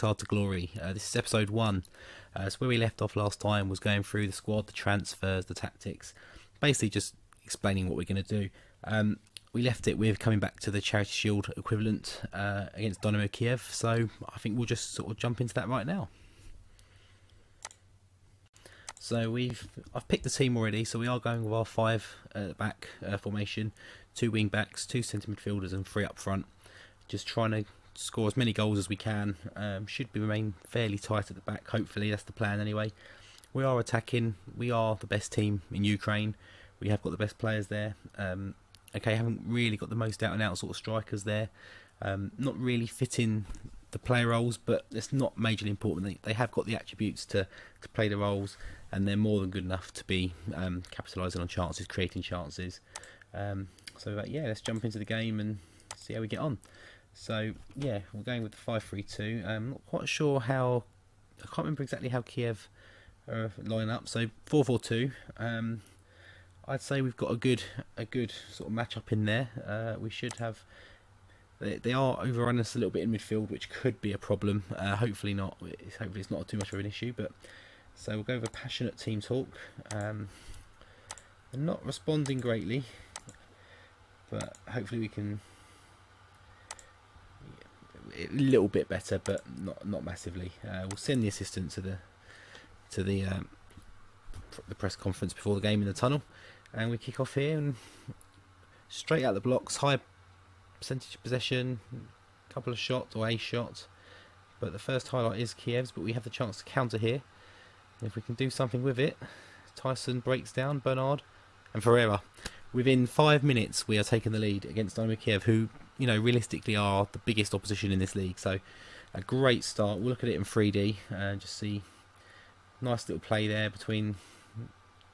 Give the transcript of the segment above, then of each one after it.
Card to Glory. This is episode 1. So where we left off last time was going through the squad, the transfers, the tactics, basically just explaining what we're going to do. We left it with coming back to the Charity Shield equivalent against Dynamo Kiev, so I think we'll just sort of jump into that right now. So I've picked the team already, so we are going with our 5 at the back formation, 2 wing backs, 2 centre midfielders and 3 up front. Just trying to score as many goals as we can. Should remain fairly tight at the back, hopefully, that's the plan anyway. We are attacking, we are the best team in Ukraine, we have got the best players there. Haven't really got the most out and out sort of strikers there. Not really fitting the player roles, but it's not majorly important. They have got the attributes to play the roles, and they're more than good enough to be capitalising on chances, creating chances. Let's jump into the game and see how we get on. So yeah, we're going with the 5-3-2. I'm not quite sure how. I can't remember exactly how Kiev line up. So 4-4-2. I'd say we've got a good sort of match up in there. We should have. They are overrunning us a little bit in midfield, which could be a problem. Hopefully not. Hopefully it's not too much of an issue. But so we'll go with a passionate team talk. They're not responding greatly, but hopefully we can. A little bit better, but not massively. We'll send the assistant to the press conference before the game in the tunnel, and we kick off here and straight out the blocks. High percentage of possession, couple of shots or a shot, but the first highlight is Kiev's. But we have the chance to counter here. If we can do something with it, Tyson breaks down Bernard and Ferreira. Within 5 minutes, we are taking the lead against Dynamo Kiev, who, realistically are the biggest opposition in this league. So a great start. We'll look at it in 3D and just see nice little play there between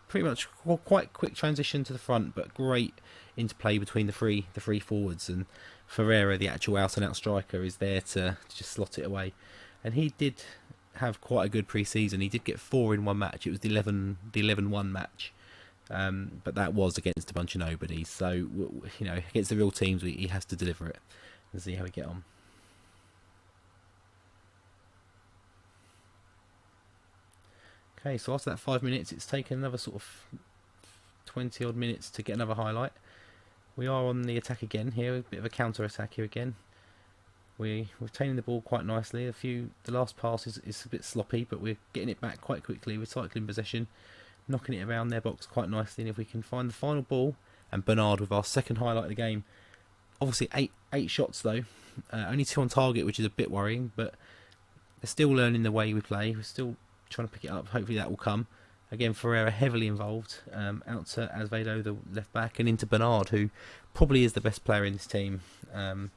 pretty much quite quick transition to the front, but great interplay between the three forwards, and Ferreira, the actual out and out striker, is there to just slot it away. And he did have quite a good pre-season. He did get 4 in one match. It was the 11-1 match. But that was against a bunch of nobodies, so against the real teams he has to deliver it and see how we get on. Okay, so after that 5 minutes, it's taken another sort of 20 odd minutes to get another highlight. We are on the attack again here, a bit of a counter attack here again. We're retaining the ball quite nicely. The last pass is a bit sloppy, but we're getting it back quite quickly. We're cycling possession, knocking it around their box quite nicely, and if we can find the final ball, and Bernard with our second highlight of the game. Obviously 8 shots though, only 2 on target, which is a bit worrying, but they're still learning the way we play. We're still trying to pick it up. Hopefully that will come. Again, Ferreira heavily involved, out to Azevedo, the left back, and into Bernard, who probably is the best player in this team, and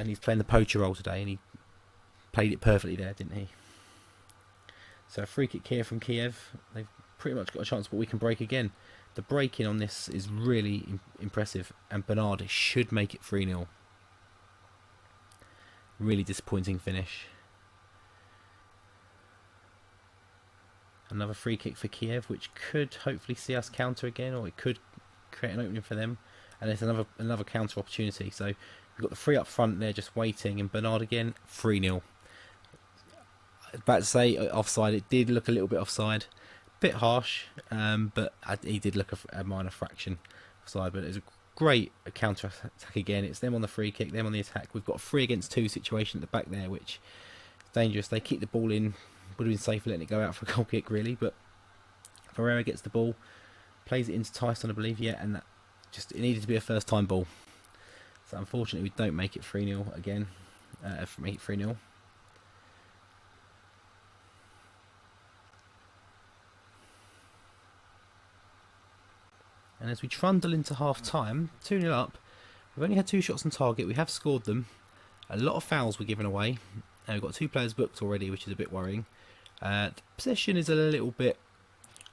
he's playing the poacher role today, and he played it perfectly there, didn't he? So a free kick here from Kiev. They've pretty much got a chance, but we can break again. The breaking on this is really impressive, and Bernard should make it 3-0. Really disappointing finish. Another free kick for Kiev, which could hopefully see us counter again, or it could create an opening for them. And it's another counter opportunity. So we've got the 3 up front there just waiting, and Bernard again, 3-0. About to say offside. It did look a little bit offside, bit harsh, but he did look a minor fraction offside. But it was a great counter attack again. It's them on the free kick, them on the attack. We've got a 3 against 2 situation at the back there, which is dangerous. They kick the ball in. Would have been safe letting it go out for a goal kick, really. But Ferreira gets the ball, plays it into Tyson, I believe. Yeah, and it needed to be a first time ball. So unfortunately, we don't make it 3-0 again. Make it 3-0. And as we trundle into half-time, 2-0 up, we've only had 2 shots on target. We have scored them. A lot of fouls were given away. We've got 2 players booked already, which is a bit worrying. The possession is a little bit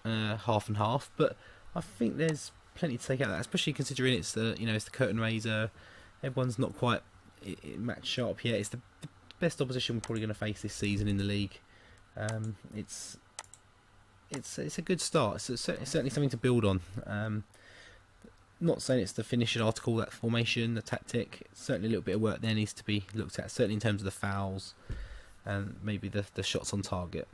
half and half, but I think there's plenty to take out of that, especially considering it's the curtain raiser. Everyone's not quite match sharp yet. It's the best opposition we're probably going to face this season in the league. It's a good start. It's certainly something to build on. not saying it's the finished article, that formation, the tactic. Certainly a little bit of work there needs to be looked at, certainly in terms of the fouls and maybe the shots on target.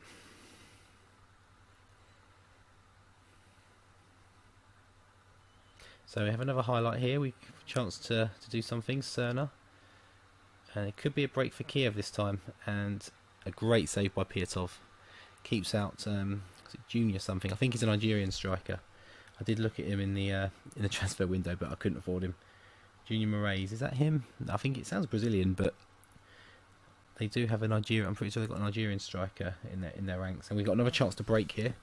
So we have another highlight here. We have a chance to do something. Cerner. And it could be a break for Kiev this time. And a great save by Piatov. Keeps out Junior something. I think he's a Nigerian striker. I did look at him in the transfer window, but I couldn't afford him. Junior Moraes, is that him? I think it sounds Brazilian, but they do have a Nigerian. I'm pretty sure they've got a Nigerian striker in their ranks. And we've got another chance to break here.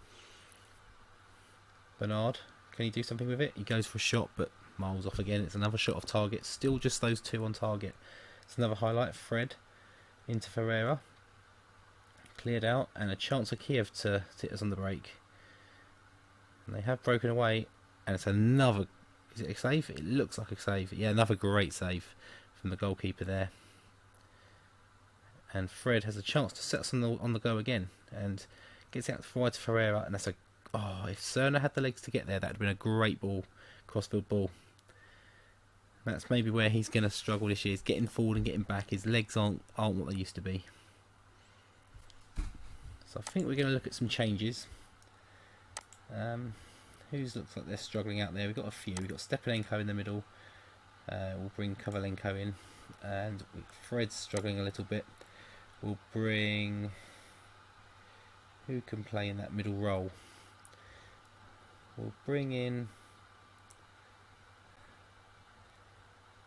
Bernard, can he do something with it? He goes for a shot, but miles off again. It's another shot off target. Still just those two on target. It's another highlight. Fred into Ferreira. Cleared out, and a chance for Kiev to hit us on the break. And they have broken away, and it's another. Is it a save? It looks like a save. Yeah, another great save from the goalkeeper there. And Fred has a chance to set us on the go again, and gets out wide to Ferreira, and that's a. Oh, if Cerner had the legs to get there, that would have been a great ball, crossfield ball. That's maybe where he's going to struggle this year. Is getting forward and getting back. His legs aren't what they used to be. So I think we're going to look at some changes. Who's looks like they're struggling out there? We've got a few. We've got Stepanenko in the middle. We'll bring Kovalenko in. And Fred's struggling a little bit. We'll bring... Who can play in that middle role? We'll bring in...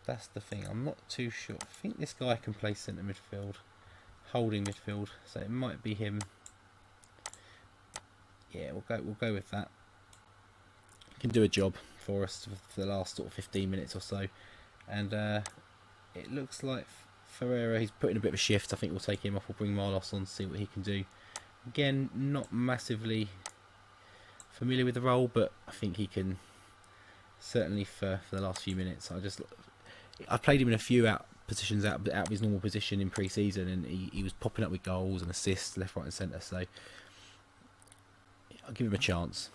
That's the thing. I'm not too sure. I think this guy can play centre midfield. Holding midfield. So it might be him. Yeah, we'll go with that. He can do a job for us for the last sort of 15 minutes or so. And it looks like Ferreira, he's putting a bit of a shift. I think we'll take him off. We'll bring Marlos on to see what he can do. Again, not massively familiar with the role, but I think he can certainly for the last few minutes. I played him in a few positions out of his normal position in pre-season, and he was popping up with goals and assists left, right and centre. So I'll give him a chance.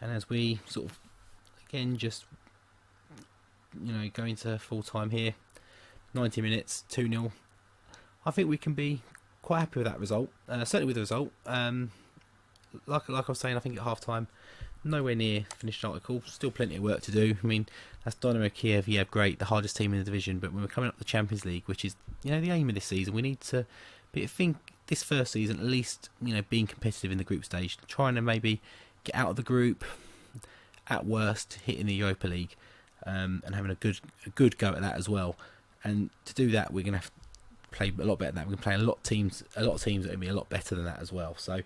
And as we sort of, again, just, go into full time here, 90 minutes, 2-0. I think we can be quite happy with that result. Certainly with the result. Like I was saying, I think at half time, nowhere near finished article. Still plenty of work to do. I mean, that's Dynamo Kiev. Yeah, great, the hardest team in the division. But when we're coming up the Champions League, which is the aim of this season, we need to. I think this first season, at least, being competitive in the group stage, trying to maybe get out of the group. At worst, hitting the Europa League, and having a good go at that as well. And to do that, we're going to have to play a lot better than that. We're going to play a lot of teams that are going to be a lot better than that as well. So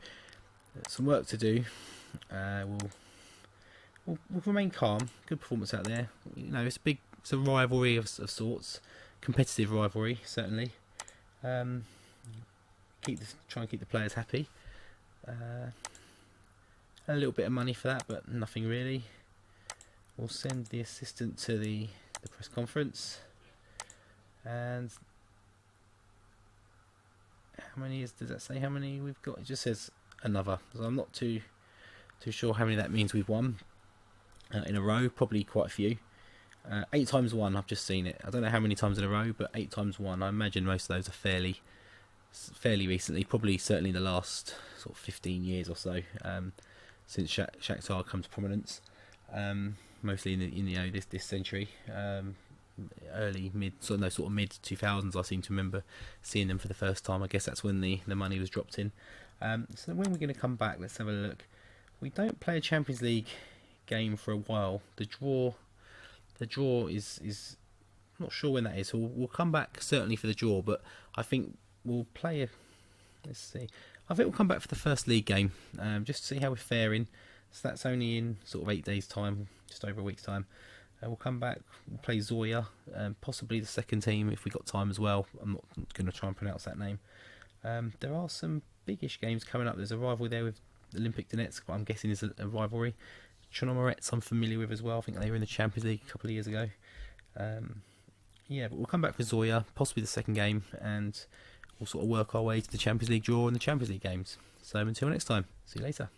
some work to do. We'll remain calm. Good performance out there. It's a rivalry of sorts, competitive rivalry certainly. Try and keep the players happy. A little bit of money for that, but nothing really. We'll send the assistant to the press conference. And how many does that say how many we've got? It just says another. So I'm not too sure how many that means we've won in a row. Probably quite a few. 8 times 1, I've just seen it. I don't know how many times in a row, but 8 times 1. I imagine most of those are fairly recently. Probably certainly the last sort of 15 years or so. Since Shakhtar come to prominence, mostly in this century, mid 2000s. I seem to remember seeing them for the first time. I guess that's when the money was dropped in. So when we're going to come back, let's have a look. We don't play a Champions League game for a while. The draw is I'm not sure when that is. So we'll come back certainly for the draw, but I think we'll play let's see. I think we'll come back for the first league game, just to see how we're faring. So that's only in sort of 8 days' time, just over a week's time. We'll come back, we'll play Zoya, possibly the second team if we've got time as well. I'm not going to try and pronounce that name. There are some biggish games coming up. There's a rivalry there with Olympic Donetsk, what I'm guessing is a rivalry. Chernomorets I'm familiar with as well. I think they were in the Champions League a couple of years ago. But we'll come back for Zoya, possibly the second game, and we'll sort of work our way to the Champions League draw and the Champions League games. So until next time, see you later.